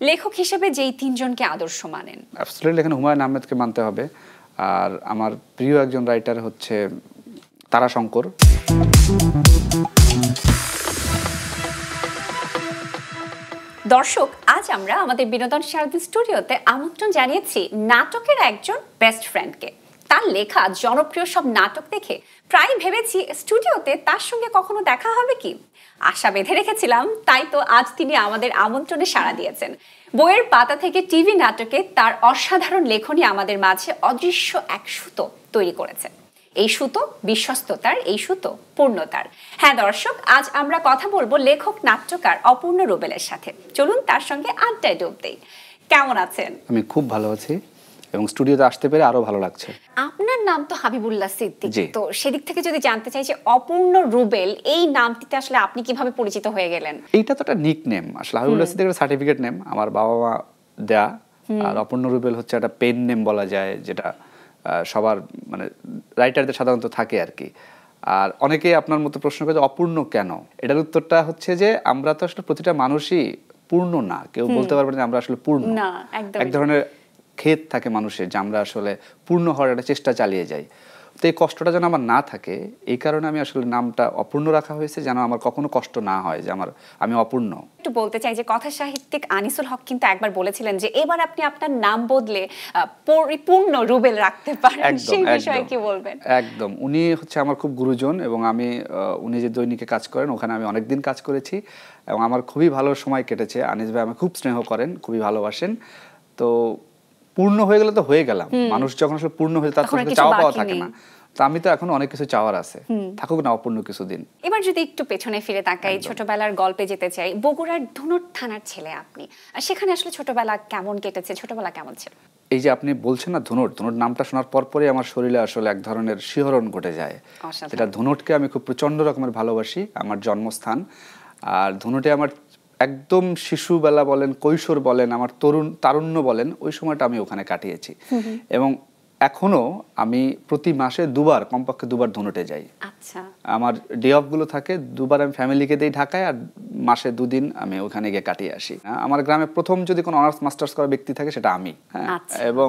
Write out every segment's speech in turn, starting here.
লেখক হিসেবে যেই তিনজনকে আদর্শ মানেন? অ্যাবসলিউটলি এখানে হুমায়ুন আহমেদকে মানতে হবে। আর আমার প্রিয় একজন রাইটার হচ্ছে তারাশঙ্কর। দর্শক, আজ আমরা আমাদের বিনোদন সারাদিন স্টুডিওতে আমন্ত্রণ জানিয়েছি নাটকের একজন বেস্ট ফ্রেন্ডকে। তার লেখা জনপ্রিয় সব নাটক দেখে প্রায় ভেবেছি স্টুডিওতে তার সঙ্গে কখনো দেখা হবে কি। আশা বেঁধে রেখেছিলাম, তাই তো আজ তিনি আমাদের আমন্ত্রণে সাড়া দিয়েছেন। বইয়ের পাতা থেকে টিভি নাটকে তার অসাধারণ লেখনী আমাদের মাঝে অদৃশ্য এক সুতো তৈরি করেছে। এই সুতো বিশ্বস্ততার, এই সুতো পূর্ণতার। হ্যাঁ দর্শক, আজ আমরা কথা বলবো লেখক নাট্যকার অপূর্ণ রুবেলের সাথে। চলুন তার সঙ্গে আড্ডায় ডুব দেই। কেমন আছেন? আমি খুব ভালো আছি এবং স্টুডিওতে আসতে পেরে আরো ভালো লাগছে। আপনার নাম তো হাবিবুল্লাহ সিদ্দিক, তো সেদিক থেকে যদি জানতে চাই যে অপূর্ণ রুবেল এই নামটিতে আসলে আপনি কিভাবে পরিচিত হয়ে গেলেন? এইটা তো একটা নিক নেম, আসলে হাবিবুল্লাহ সিদ্দিক একটা সার্টিফিকেট নেম, আমার বাবা মা দেয়া। আর অপূর্ণ রুবেল হচ্ছে একটা পেন নেম বলা যায়, যেটা সবার মানে রাইটারদের সাধারণত থাকে আর কি। আর অনেকেই আপনার মতো প্রশ্ন করে অপূর্ণ কেন, এটার উত্তরটা হচ্ছে যে আমরা তো আসলে প্রতিটা মানুষই পূর্ণ না। কেউ বলতে পারবে না আমরা আসলে পূর্ণ না, এক ধরনের ক্ষেত থাকে মানুষের, যে আমরা আসলে পূর্ণ হওয়ার একটা চেষ্টা চালিয়ে যাই। তো এই কষ্টটা যেন আমার না থাকে, এই কারণে আমি আসলে নামটা অপূর্ণ রাখা হয়েছে, যেন আমার কখনো কষ্ট না হয় যে আমি অপূর্ণ। একটু বলতে চাই যে কথা সাহিত্যিক আনিসুল হক কিন্তু একবার বলেছিলেন যে এবার আপনি আপনার নাম বদলে পরিপূর্ণ রুবেল রাখতে পারেন। সেই বিষয়ে কি বলবেন? একদম, উনি হচ্ছে আমার খুব গুরুজন এবং উনি যে দৈনিকে কাজ করেন ওখানে আমি অনেকদিন কাজ করেছি এবং আমার খুবই ভালো সময় কেটেছে। আনিস ভাই আমাকে খুব স্নেহ করেন, খুবই ভালোবাসেন। তো পূর্ণ হয়ে গেলে তো হয়ে গেলাম, মানুষ যখন আসলে পূর্ণ হয়ে তার কোনো চাওয়া পাওয়া থাকে না। তো আমি তো এখন অনেক কিছু চাওয়ার আছে, থাকুক না অপূর্ণ কিছুদিন। এবার যদি একটু পেছনে ফিরে তাকাই, ছোটবেলার গল্পে যেতে চাই। বগুড়ার ধুনট থানার ছেলে আপনি, সেখানে আসলে ছোটবেলা কেমন কেটেছে? ছোটবেলা কেমন ছিল? এই যে আপনি বলছেন না ধুনট নামটা শোনার পরপরই আমার শরীরে আসলে এক ধরনের শিহরণ ঘটে যায়। যেটা ধুনটকে আমি খুব প্রচন্ড রকমের ভালোবাসি, আমার জন্মস্থান। আর ধুনটে আমার একদম শিশুবেলা বলেন, কৈশোর বলেন, আমার তারুণ্য বলেন, ওই সময়টা আমি ওখানে কাটিয়েছি। এবং এখনো আমি প্রতি মাসে কমপক্ষে দুবার ধুনটে যাই। আচ্ছা, আমার ডে অফ গুলো থাকে, দুবার আমি ফ্যামিলিকে দেই ঢাকায়, আর মাসে 2 দিন আমি ওখানে গিয়ে কাটিয়ে আসি। আমার গ্রামে প্রথম যদি কোনো অনার্স মাস্টার্স করা ব্যক্তি থাকে সেটা আমি। এবং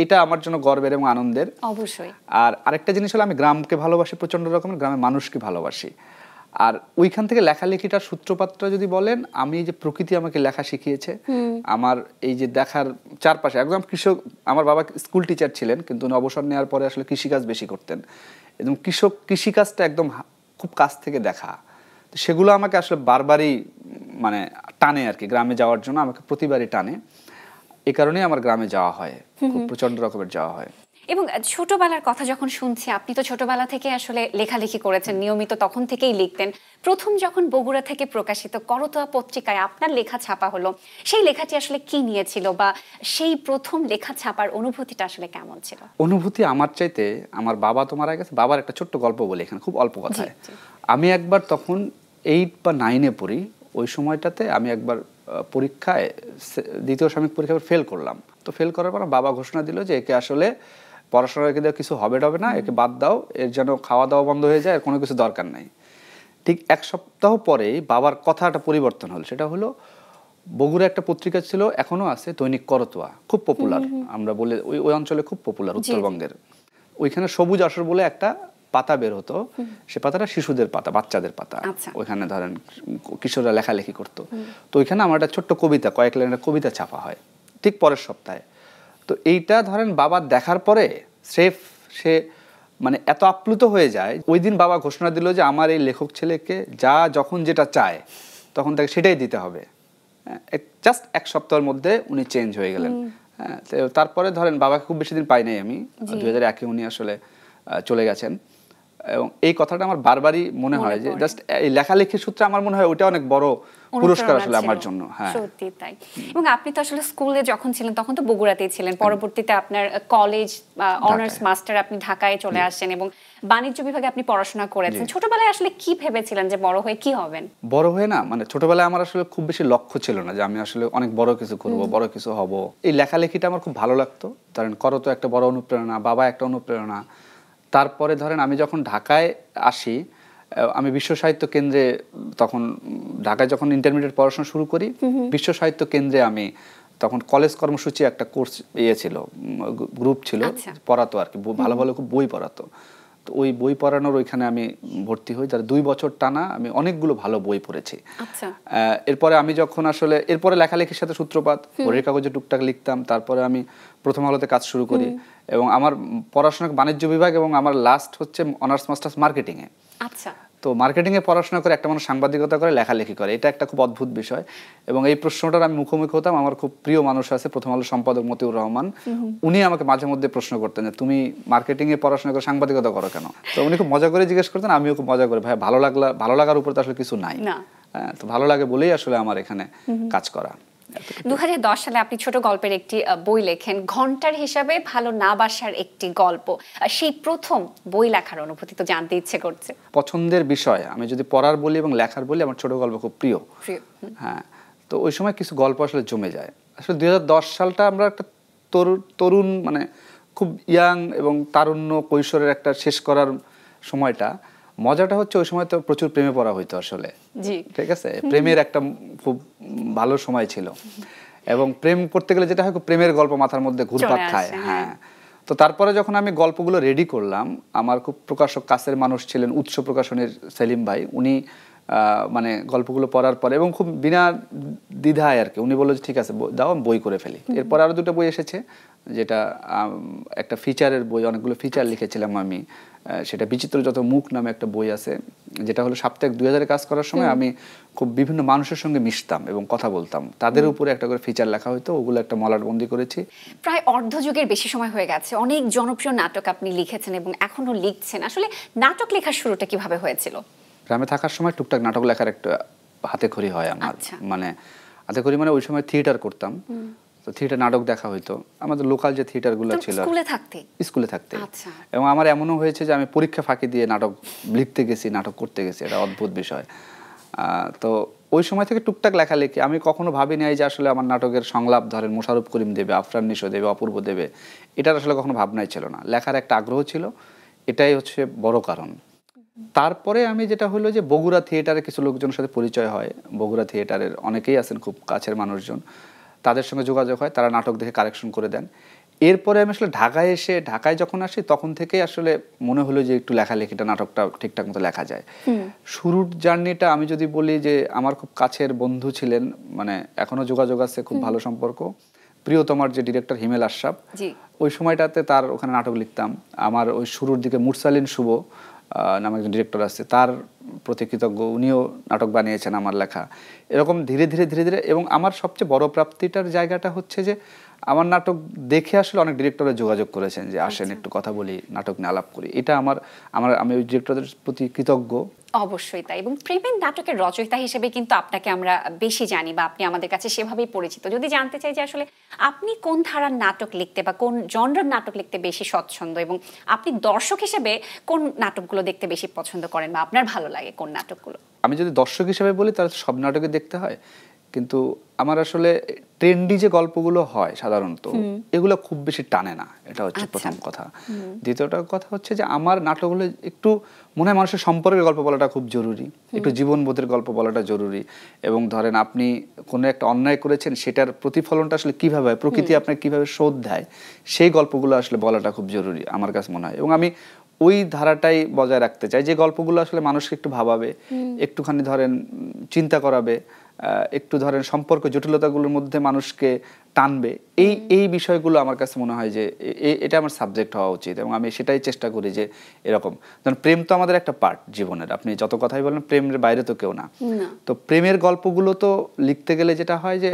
এটা আমার জন্য গর্বের এবং আনন্দের। অবশ্যই। আর আরেকটা জিনিস হলো আমি গ্রামকে ভালোবাসি প্রচন্ড রকমের, গ্রামের মানুষকে ভালোবাসি। আর ওইখান থেকে লেখালেখিটার সূত্রপাতটা যদি বলেন, আমি যে প্রকৃতি আমাকে লেখা শিখিয়েছে, আমার এই যে দেখার চারপাশে, একদম কৃষক, আমার বাবা স্কুল টিচার ছিলেন, কিন্তু উনি অবসর নেওয়ার পরে আসলে কৃষিকাজ বেশি করতেন এবং কৃষিকাজটা একদম খুব কাছ থেকে দেখা, তো সেগুলো আমাকে আসলে বারবারই মানে টানে আর কি, গ্রামে যাওয়ার জন্য আমাকে প্রতিবারই টানে। এই কারণেই আমার গ্রামে যাওয়া হয়, খুব প্রচন্ড রকমের যাওয়া হয়। এবং ছোটবেলার কথা যখন শুনছি, আপনি তো ছোটবেলা থেকে আসলে লেখালেখি করেছেন নিয়মিত, তখন থেকেই লিখতেন। প্রথম যখন বগুড়া থেকে প্রকাশিত করতোয়া পত্রিকায় আপনার লেখা ছাপা হলো, সেই লেখাটি আসলে কি নিয়েছিল, বা সেই প্রথম লেখা ছাপার অনুভূতিটা আসলে কেমন ছিল? অনুভূতি আমার চাইতে, আমার বাবা তো মারা গেছে, বাবার একটা ছোট্ট গল্প বলি এখানে, খুব অল্প কথায়। আমি একবার তখন 8 বা 9-এ পড়ি, ওই সময়টাতে আমি একবার পরীক্ষায়, দ্বিতীয় সাময়িক পরীক্ষায় ফেল করলাম। তো ফেল করার পর বাবা ঘোষণা দিল যে একে আসলে পড়াশোনা রেখে দেওয়া কিছু হবে না, একে বাদ দাও, এর যেন খাওয়া দাওয়া বন্ধ হয়ে যায়, আর কোনো কিছু দরকার নাই। ঠিক 1 সপ্তাহ পরেই বাবার কথাটা পরিবর্তন হলো। সেটা হলো, বগুড়া একটা পত্রিকা ছিল, এখনো আছে, দৈনিক করতোয়া, খুব পপুলার, আমরা বলে ওই অঞ্চলে খুব পপুলার, উত্তরবঙ্গের। ওইখানে সবুজ আসর বলে একটা পাতা বের হতো, সে পাতাটা শিশুদের পাতা, বাচ্চাদের পাতা। ওইখানে ধরেন কিশোররা লেখালেখি করতো। তো ওইখানে আমার একটা ছোট্ট কবিতা, কয়েক লাইনের কবিতা ছাপা হয় ঠিক পরের সপ্তাহে। তো এইটা ধরেন বাবা দেখার পরে সে মানে এত আপ্লুত হয়ে যায়, ওই দিন বাবা ঘোষণা দিল যে আমার এই লেখক ছেলেকে যখন যেটা চায় তখন তাকে সেটাই দিতে হবে। জাস্ট 1 সপ্তাহের মধ্যে উনি চেঞ্জ হয়ে গেলেন। তারপরে ধরেন বাবাকে খুব বেশি দিন পাই নাই আমি, 2001-এ উনি আসলে চলে গেছেন। এবং এই কথাটা আমার বারবারই মনে হয় যে জাস্ট এই লেখালেখির সূত্রে আমার মনে হয় ওটা অনেক বড় পুরস্কার আসলে আমার জন্য। হ্যাঁ, সত্যি তাই। এবং আপনি তো আসলে স্কুলে যখন ছিলেন তখন তো বগুড়াতেই ছিলেন, পরবর্তীতে আপনার কলেজ অনার্স মাস্টার আপনি ঢাকায় চলে আসেন এবং বাণিজ্য বিভাগে আপনি পড়াশোনা করেছেন। ছোটবেলায় আসলে কি ভেবেছিলেন যে বড় হয়ে কি হবেন? বড় হয়ে না, মানে ছোটবেলায় আমার আসলে খুব বেশি লক্ষ্য ছিল না যে আমি আসলে অনেক বড় কিছু করব, বড় কিছু হব। এই লেখালেখিটা আমার খুব ভালো লাগতো, ধরেন করতো একটা বড় অনুপ্রেরণা, বাবা একটা অনুপ্রেরণা। তারপরে ধরেন আমি যখন ঢাকায় আসি, আমি বিশ্ব সাহিত্য কেন্দ্রে তখন ঢাকায় যখন ইন্টারমিডিয়েট পড়াশোনা শুরু করি, বিশ্ব সাহিত্য কেন্দ্রে আমি তখন কলেজ কর্মসূচি একটা কোর্স ছিল, গ্রুপ ছিল, পড়াতো আর কি, ভালো ভালো খুব বই পড়াতো। তো ওই বই পড়ানোর ওইখানে আমি ভর্তি হই, যার 2 বছর টানা আমি অনেকগুলো ভালো বই পড়েছি। এরপরে আমি যখন আসলে এরপরে লেখালেখির সাথে সূত্রপাত, বইয়ের কাগজে টুকটাক লিখতাম। তারপরে আমি প্রথম আলোতে কাজ শুরু করি এবং আমার পড়াশোনা বাণিজ্য বিভাগ এবং আমার লাস্ট হচ্ছে অনার্স মাস্টার্স মার্কেটিংয়ে। তো মার্কেটিংয়ে পড়াশোনা করে একটা মানুষ সাংবাদিকতা করে, লেখালেখি করে, এটা একটা খুব অদ্ভুত বিষয়। এবং এই প্রশ্নটার আমি মুখোমুখি হতাম। আমার খুব প্রিয় মানুষ আছে, প্রথম আলো সম্পাদক মতিউর রহমান, উনি আমাকে মাঝে মধ্যে প্রশ্ন করতেন যে তুমি মার্কেটিংয়ে পড়াশোনা করে সাংবাদিকতা করো কেন? তো উনি খুব মজা করে জিজ্ঞেস করতেন, আমিও খুব মজা করে, ভাই ভালো লাগার উপর তো আসলে কিছু নাই, তো ভালো লাগে বলেই আসলে আমার এখানে কাজ করা। 2010 সালে আপনি ছোট গল্পের একটি বই লেখেন, ঘন্টার হিসাবে ভালো না বাসার একটি গল্প। সেই প্রথম বই লেখার অনুভূতি তো জানতে ইচ্ছে করছে। পছন্দের বিষয় আমি যদি পড়ার বলি এবং লেখার বলি, আমার ছোট গল্প খুব প্রিয়। হ্যাঁ, তো ওই সময় কিছু গল্প আসলে জমে যায়। আসলে 2010 সালটা আমরা একটা তরুণ, মানে খুব ইয়াং এবং তারুণ্য কৈশোরের একটা শেষ করার সময়টা। মজাটা হচ্ছে ওই সময় তো প্রচুর প্রেমে পড়া হইতো আসলে, ঠিক আছে, প্রেমের একটা খুব ভালো সময় ছিল। এবং প্রেম করতে গেলে যেটা হয়, প্রেমের গল্প মাথার মধ্যে ঘুরপাক খায়। হ্যাঁ, তো তারপরে যখন আমি গল্পগুলো রেডি করলাম, আমার খুব প্রকাশক কাছের মানুষ ছিলেন উৎস প্রকাশনের সেলিম ভাই, উনি মানে গল্পগুলো পড়ার পরে এবং খুব বিনা দ্বিধায় আর কি উনি বললো যে ঠিক আছে দাও, আমি বই করে ফেলি। এরপর আরও 2টা বই এসেছে, যেটা একটা ফিচারের বই, অনেকগুলো ফিচার লিখেছিলাম আমি, সেটা বিচিত্র যত মুখ নামে একটা বই আছে, যেটা হলো সাপ্তাহিক 2000-এ কাজ করার সময় আমি খুব বিভিন্ন মানুষের সঙ্গে মিশতাম এবং কথা বলতাম, তাদের উপরে একটা করে ফিচার লেখা হতো, ওগুলো একটা মলাটবন্দি করেছি। প্রায় অর্ধযুগের বেশি সময় হয়ে গেছে, অনেক জনপ্রিয় নাটক আপনি লিখেছেন এবং এখনো লিখছেন। আসলে নাটক লেখার শুরুটা কিভাবে হয়েছিল? গ্রামে থাকার সময় টুকটাক নাটক লেখার একটা হাতেখড়ি হয় আমার। মানে হাতেখড়ি মানে ওই সময় থিয়েটার করতাম, তো থিয়েটার নাটক দেখা হইতো আমাদের লোকাল যে থিয়েটারগুলো ছিল স্কুলে থাকতে। এবং আমার এমনও হয়েছে যে আমি পরীক্ষা ফাঁকি দিয়ে নাটক লিখতে গেছি, নাটক করতে গেছি, এটা অদ্ভুত বিষয়। তো ওই সময় থেকে টুকটাক লেখালেখি। আমি কখনো ভাবি নাই যে আসলে আমার নাটকের সংলাপ ধরেন মোশাররফ করিম দেবে, আফরান নিশো দেবে, অপূর্ব দেবে, এটার আসলে কখনো ভাবনাই ছিল না। লেখার একটা আগ্রহ ছিল, এটাই হচ্ছে বড় কারণ। তারপরে আমি যেটা হলো যে বগুড়া থিয়েটারে কিছু লোকজনের সাথে পরিচয় হয়, বগুড়া থিয়েটারের অনেকেই আছেন খুব কাছের মানুষজন, তাদের সঙ্গে যোগাযোগ হয়, তারা নাটক দেখে কারেকশন করে দেন। এরপরে আমি আসলে ঢাকায় যখন আসি তখন থেকেই আসলে মনে হলো যে একটু লেখালেখিটা, নাটকটা ঠিকঠাক মতো লেখা যায়। শুরুর জার্নিটা আমি যদি বলি যে আমার খুব কাছের বন্ধু ছিলেন, মানে এখনো যোগাযোগ আছে, খুব ভালো সম্পর্ক, প্রিয়তমার যে ডিরেক্টর হিমেল আশরাফ, ওই সময়টাতে তার ওখানে নাটক লিখতাম। আমার ওই শুরুর দিকে মুরসালিন শুভ নামে একজন ডিরেক্টর আছে, তার প্রতি কৃতজ্ঞ, উনিও নাটক বানিয়েছেন আমার লেখা। এরকম ধীরে ধীরে এবং আমার সবচেয়ে বড় প্রাপ্তিটার জায়গাটা হচ্ছে যে আমার নাটক দেখে আসলে অনেক ডিরেক্টরে যোগাযোগ করেছেন যে আসেন একটু কথা বলি, নাটক নিয়ে আলাপ করি। এটা আমি ওই ডিরেক্টরদের প্রতি কৃতজ্ঞ। অবশ্যই তাই। এবং প্রেমের নাটকের রচয়িতা হিসেবে কিন্তু আপনাকে আমরা বেশি জানি, বা আপনি আমাদের কাছে সেভাবেই পরিচিত। যদি জানতে চাই যে আসলে আপনি কোন ধারার নাটক লিখতে বা কোন জনরার নাটক লিখতে বেশি স্বচ্ছন্দ, এবং আপনি দর্শক হিসেবে কোন নাটকগুলো দেখতে বেশি পছন্দ করেন বা আপনার ভালো লাগে কোন নাটকগুলো? আমি যদি দর্শক হিসেবে বলি তাহলে সব নাটকে দেখতে হয়, কিন্তু আমার আসলে ট্রেন্ডি যে গল্পগুলো হয় সাধারণত এগুলো খুব বেশি টানে না, এটা হচ্ছে প্রথম কথা। দ্বিতীয়টা কথা হচ্ছে যে আমার নাটকগুলো একটু মনে হয় মানুষের সম্পর্কের গল্প বলাটা খুব জরুরি, একটু জীবনবোধের গল্প বলাটা জরুরি। এবং ধরেন আপনি কোনো একটা অন্যায় করেছেন, সেটার প্রতিফলনটা আসলে কিভাবে হয়, প্রকৃতি আপনাকে কিভাবে শোধ দেয়, সেই গল্পগুলো আসলে বলাটা খুব জরুরি আমার কাছে মনে হয়। এবং আমি ওই ধারাটাই বজায় রাখতে চাই, যে গল্পগুলো আসলে মানুষকে একটু ভাবাবে, একটুখানি ধরেন চিন্তা করাবে, একটু ধরেন সম্পর্ক জটিলতাগুলোর মধ্যে মানুষকে টানবে, এই বিষয়গুলো আমার কাছে মনে হয় যে এটা আমার সাবজেক্ট হওয়া উচিত। এবং আমি সেটাই চেষ্টা করি যে এরকম, ধরেন প্রেম তো আমাদের একটা পার্ট জীবনের, আপনি যত কথাই বলেন প্রেমের বাইরে তো কেউ না। তো প্রেমের গল্পগুলো তো লিখতে গেলে যেটা হয় যে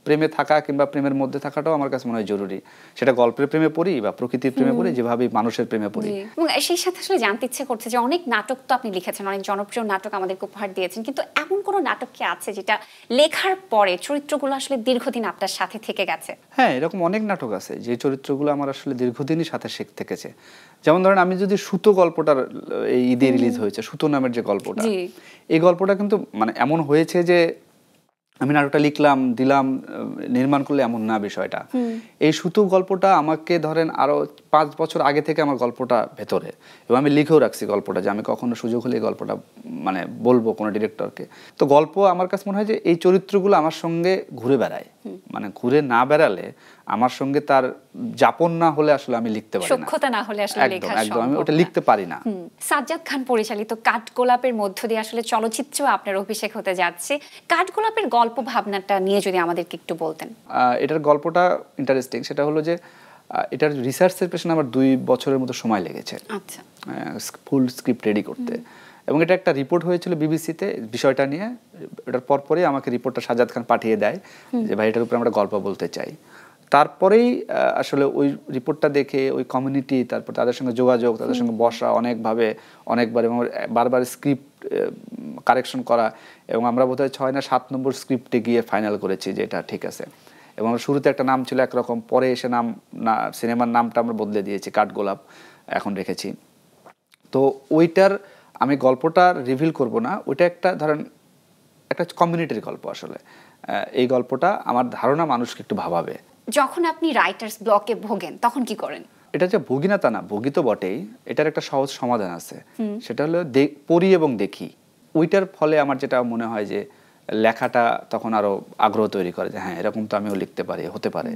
প্রেমে থাকা কিংবা প্রেমের মধ্যে থাকাটাও আমার কাছে মনে হয় জরুরি, সেটা গল্পের প্রেমে পড়ি বা প্রকৃতির প্রেমে পড়ি, যেভাবে মানুষের প্রেমে পড়ি। এবং সেই সাথে আসলে জানতে ইচ্ছে করছে যে অনেক নাটক তো আপনি লিখেছেন, অনেক জনপ্রিয় নাটক আমাদেরকে উপহার দিয়েছেন, কিন্তু এমন কোনো নাটক কি আছে যেটা লেখার পরে চরিত্রগুলো আসলে দীর্ঘদিন আপনার সাথে থেকে গেছে? হ্যাঁ, এরকম অনেক নাটক আছে যে চরিত্রগুলো আমার আসলে দীর্ঘদিনই সাথে থেকেছে। যেমন ধরেন আমি যদি সুতো গল্পটার, এই ঈদে রিলিজ হয়েছে সুতো নামের যে গল্পটা, এই গল্পটা কিন্তু মানে এমন হয়েছে যে আমি নাটকটা লিখলাম দিলাম নির্মাণ করলে এমন না বিষয়টা। এই সুতু গল্পটা আমাকে ধরেন আরো 5 বছর আগে থেকে আমার গল্পটা ভেতরে, এবং আমি লিখেও রাখছি গল্পটা যে আমি কখনো সুযোগ হলে এই গল্পটা মানে বলবো কোনো ডিরেক্টরকে। তো গল্প আমার কাছে মনে হয় যে এই চরিত্রগুলো আমার সঙ্গে ঘুরে বেড়ায়, মানে ঘুরে না বেড়ালে আমার সঙ্গে তার যাপন না হলে আসলে আমি লিখতে পারি না, সখ্যতা না হলে আসলে লেখা সম্ভব একদম আমি ওটা লিখতে পারি না। সাজ্জাদ খান পরিচালিত কাঠগোলাপের মধ্য দিয়ে আসলে চলচ্চিত্র আপনার অভিষেক হতে যাচ্ছে। কাঠগোলাপের গল্প ভাবনাটা নিয়ে যদি আমাদেরকে একটু বলতেন। এটার গল্পটা ইন্টারেস্টিং, সেটা হলো যে এটার রিসার্চের পেছনে আমার 2 বছরের মতো সময় লেগেছে। আচ্ছা, ফুল স্ক্রিপ্ট রেডি করতে। এবং এটা একটা রিপোর্ট হয়েছিল বিবিসিতে বিষয়টা নিয়ে। এটার পরপরই আমাকে রিপোর্টটা সাজ্জাদ খান পাঠিয়ে দেয় যে ভাই এটার উপরে আমরা গল্প বলতে চাই। তারপরেই আসলে ওই রিপোর্টটা দেখে ওই কমিউনিটি, তারপর তাদের সঙ্গে যোগাযোগ, তাদের সঙ্গে বসা অনেকভাবে অনেকবার, এবং বারবার স্ক্রিপ্ট কারেকশন করা, এবং আমরা বোধহয় 6 না 7 নম্বর স্ক্রিপ্টে গিয়ে ফাইনাল করেছি যে এটা ঠিক আছে। এবং শুরুতে একটা নাম ছিল একরকম, পরে এসে সিনেমার নামটা আমরা বদলে দিয়েছি, কাঠগোলাপ এখন রেখেছি। তো ওইটার আমি গল্পটা রিভিল করব না, ওইটা একটা ধরেন একটা কমিউনিটির গল্প আসলে। এই গল্পটা আমার ধারণা মানুষকে একটু ভাবাবে। যখন আপনি রাইটার্স ব্লকে ভোগেন তখন কি করেন? এটা যে ভুগি না তা না, ভুগি তো বটেই, এটার একটা সহজ সমাধান আছে। সেটা হলো পড়ি এবং দেখি। ওইটার ফলে আমার যেটা মনে হয় যে লেখাটা তখন আরো আগ্রহ তৈরি করে যে হ্যাঁ এরকম তো আমিও লিখতে পারি, হতে পারে।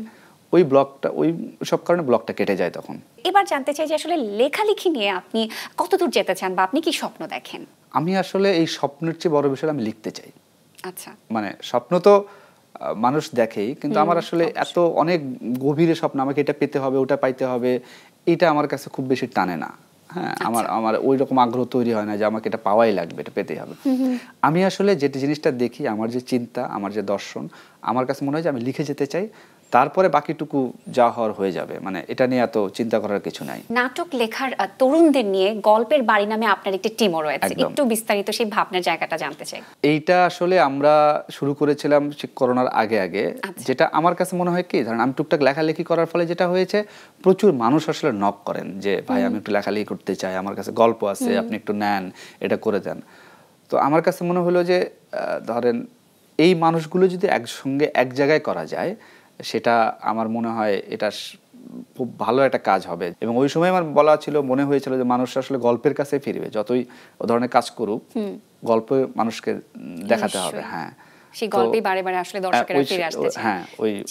ওই ব্লকটা, ওই সব কারণে ব্লকটা কেটে যায় তখন। এবার জানতে চাই যে আসলে লেখালেখি নিয়ে আপনি কতদূর যেতে চান বা আপনি কি স্বপ্ন দেখেন? আমি আসলে এই স্বপ্নের চেয়ে বড় বিষয় আমি লিখতে চাই। আচ্ছা, মানে স্বপ্ন তো মানুষ দেখেই, কিন্তু আমার আসলে এত অনেক গভীরে স্বপ্ন, আমাকে এটা পেতে হবে, ওটা পাইতে হবে, এটা আমার কাছে খুব বেশি টানে না। হ্যাঁ, আমার ওই রকম আগ্রহ তৈরি হয় না যে আমাকে এটা পাওয়াই লাগবে, এটা পেতেই হবে। আমি আসলে যে জিনিসটা দেখি, আমার যে চিন্তা, আমার যে দর্শন, আমার কাছে মনে হয় যে আমি লিখে যেতে চাই, তারপরে বাকিটুকু যা হওয়ার হয়ে যাবে। মানে এটা নিয়ে এত চিন্তা করার কিছু নাই। নাটক লেখার তরুণদের নিয়ে গল্পের বাড়ি নামে আপনার একটি টিমও রয়েছে, একটু বিস্তারিত সেই ভাবনার জায়গাটা জানতে চাই। এইটা আসলে আমরা শুরু করেছিলাম করোনার আগে আগে। যেটা আমার কাছে মনে হয় কি, ধরেন আমি টুকটাক লেখালেখি করার ফলে যেটা হয়েছে, প্রচুর মানুষ আসলে নক করেন যে ভাই আমি একটু লেখালেখি করতে চাই, আমার কাছে গল্প আছে, আপনি একটু নেন, এটা করে দেন। তো আমার কাছে মনে হলো যে ধরেন এই মানুষগুলো যদি একসঙ্গে এক জায়গায় করা যায়, সেটা আমার মনে হয় এটা খুব ভালো একটা কাজ হবে। এবং ওই সময় আমার বলা ছিল, মনে হয়েছিল যে মানুষ আসলে গল্পের কাছে ফিরবে, যতই ও ধরনের কাজ করুক, গল্প মানুষকে দেখাতে হবে। হ্যাঁ, সেই গল্পই বারে বারে আসলে দর্শকেরা ফিরে আসতে চায়। হ্যাঁ,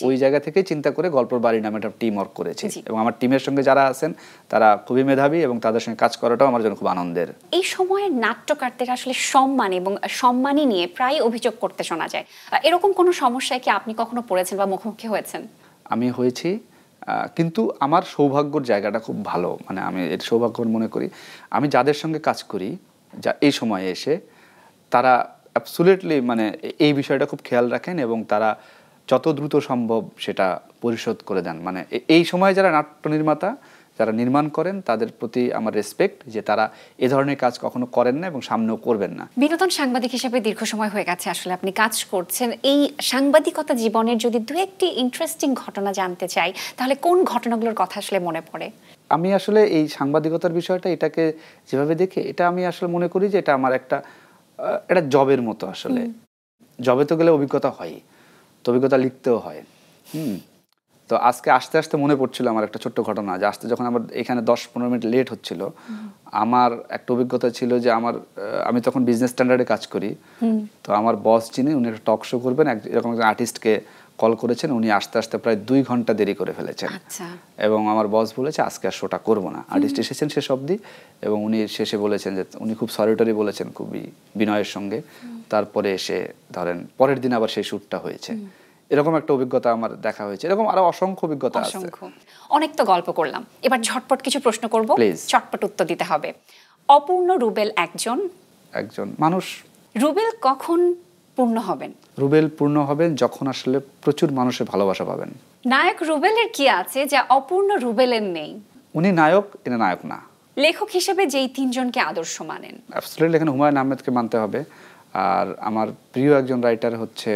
ওই জায়গা থেকে চিন্তা করে গল্পের বাড়ি নামে একটা টিম ওয়ার্ক করেছি। এবং আমার টিমের সঙ্গে যারা আছেন তারা খুবই মেধাবী, এবং তাদের সঙ্গে কাজ করাটাও আমার জন্য খুব আনন্দের। এই সময়ে নাট্যকারদের আসলে সম্মান এবং সম্মানী নিয়ে প্রায় অভিযোগ করতে শোনা যায়। এরকম কোনো সমস্যায় কি আপনি কখনো পড়েছেন বা মুখোমুখি হয়েছেন? আমি হয়েছি, কিন্তু আমার সৌভাগ্যর জায়গাটা খুব ভালো। মানে আমি এর সৌভাগ্য মনে করি, আমি যাদের সঙ্গে কাজ করি যা এই সময়ে এসে, তারা অ্যাবসলিউটলি মানে এই বিষয়টা খুব খেয়াল রাখেন, এবং তারা যত দ্রুত সম্ভব সেটা পরিশোধ করে দেন। মানে এই সময় যারা নাট্য নির্মাতা, যারা নির্মাণ করেন, তাদের প্রতি আমার রেসপেক্ট, যে তারা এ ধরনের কাজ কখনো করেন না এবং সামনেও করবেন না। বিনোদন সাংবাদিক হিসেবে দীর্ঘ সময় হয়ে গেছে আসলে আপনি কাজ করছেন। এই সাংবাদিকতা জীবনের যদি দু একটি ইন্টারেস্টিং ঘটনা জানতে চাই, তাহলে কোন ঘটনাগুলোর কথা আসলে মনে পড়ে? আমি আসলে এই সাংবাদিকতার বিষয়টা, এটাকে যেভাবে দেখি, এটা আমি আসলে মনে করি যে এটা আমার একটা জবের মতো। আসলে জবে তো গেলে অভিজ্ঞতা হয়, তো অভিজ্ঞতা লিখতেও হয়। তো আজকে আসতে আসতে মনে পড়ছিল আমার একটা ছোট্ট ঘটনা, যে আসতে যখন আমার এখানে 10-15 মিনিট লেট হচ্ছিল, আমার একটা অভিজ্ঞতা ছিল যে আমি তখন বিজনেস স্ট্যান্ডার্ডে কাজ করি। তো আমার বস যিনি, উনি একটা টক শো করবেন, এরকম একজন আর্টিস্টকে কল করেছেন, উনি আসতে আসতে প্রায় 2 ঘন্টা দেরি করে ফেলেছেন। এবং আমার বস বলেছে আজকে আর শোটা করবো না। আর্টিস্ট এসেছেন শেষ অবধি, এবং উনি শেষে বলেছেন যে উনি খুব সরিটরি বলেছেন, খুবই বিনয়ের সঙ্গে। তারপরে এসে ধরেন পরের দিন আবার সেই শ্যুটটা হয়েছে। এরকম একটা অভিজ্ঞতা আমার দেখা হয়েছে। এরকম আরো অসংখ্য অভিজ্ঞতা আছে। অনেক তো গল্প করলাম, এবার ঝটপট কিছু প্রশ্ন করব, চটপট উত্তর দিতে হবে। অপূর্ণ রুবেল একজন মানুষ। রুবেল কখন পূর্ণ হবেন? রুবেল পূর্ণ হবেন যখন আসলে প্রচুর মানুষের ভালোবাসা পাবেন। নায়ক রুবেলের কি আছে যা অপূর্ণ রুবেলের নেই? উনি নায়ক, এটা নায়ক না। লেখক হিসেবে যেই 3 জনকে আদর্শ মানেন? অ্যাবসলিউটলি এখানে হুমায়ুন আহমেদকে মানতে হবে। আর আমার প্রিয় একজন রাইটার হচ্ছে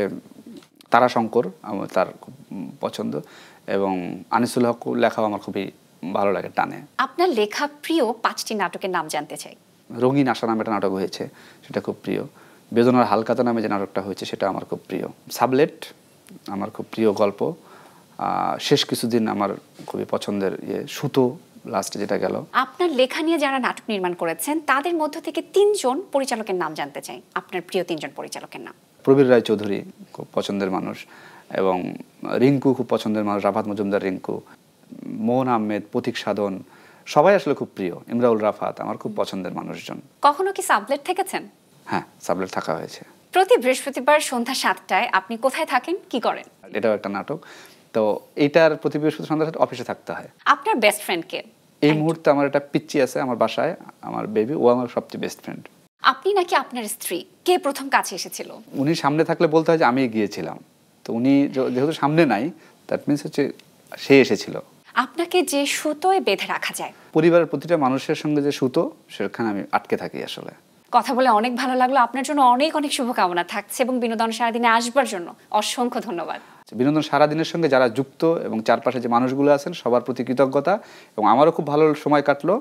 তারাশঙ্কর, আমার তার খুব পছন্দ, এবং আনিসুল হক লেখাও আমার খুবই ভালো লাগে, টানে। আপনার লেখা প্রিয় 5টি নাটকের নাম জানতে চাই। রঙিন আশা নামে একটা নাটক হয়েছে, সেটা খুব প্রিয়। বেদনার হালকাতা নামে যে নাটকটা হয়েছে সেটা আমার খুব প্রিয়। সাবলেট আমার খুব প্রিয় গল্প। শেষ কিছুদিন আমার খুবই পছন্দের সুতো লাস্টে যেটা গেল। আপনার লেখা নিয়ে যারা নাটক নির্মাণ করেছেন তাদের মধ্য থেকে 3 জন পরিচালকের নাম জানতে চাই, আপনার প্রিয় 3 জন পরিচালকের নাম। প্রবীর রায়চৌধুরী খুব পছন্দের মানুষ, এবং রিঙ্কু খুব পছন্দের মানুষ, রাফাত মজুমদার রিঙ্কু, মোহন আহমেদ, প্রতীক সাধন, সবাই আসলে খুব প্রিয়। ইমরাউল রাফাত আমার খুব পছন্দের মানুষজন। কখনো কি সাবলেট থেকেছেন? হ্যাঁ, সাবলেট থাকা হয়েছে। প্রতি বৃহস্পতিবার সন্ধ্যা 7টায় আপনি কোথায় থাকেন, কি করেন? এটাও একটা নাটক। তো এইটার প্রতি বৃহস্পতি সন্ধ্যা অফিসে থাকতে হয়। আপনার বেস্ট ফ্রেন্ড কে? এই মুহূর্তে আমার একটা পিচ্চি আছে আমার বাসায়, আমার বেবি, ও আমার সবচেয়ে বেস্ট ফ্রেন্ড। আপনি নাকি আপনার স্ত্রী, কে প্রথম কাছে এসেছিল? উনি সামনে থাকলে বলতে হয় যে আমি গিয়েছিলাম, তো উনি যেহেতু সামনে নাই, দ্যাট মিনস হচ্ছে সে এসেছিল। আপনাকে যে সুতোয় বেঁধে রাখা যায়, পরিবারের প্রতিটা মানুষের সঙ্গে যে সুতো, সেখানে আমি আটকে থাকি আসলে। কথা বলে অনেক ভালো লাগলো। আপনার জন্য অনেক অনেক শুভকামনা থাকছে এবং বিনোদন সারাদিনে আসবার জন্য অসংখ্য ধন্যবাদ। বিনোদন সারাদিনের সঙ্গে যারা যুক্ত এবং চারপাশে যে মানুষগুলো আছেন সবার প্রতি কৃতজ্ঞতা, এবং আমারও খুব ভালো সময় কাটলো।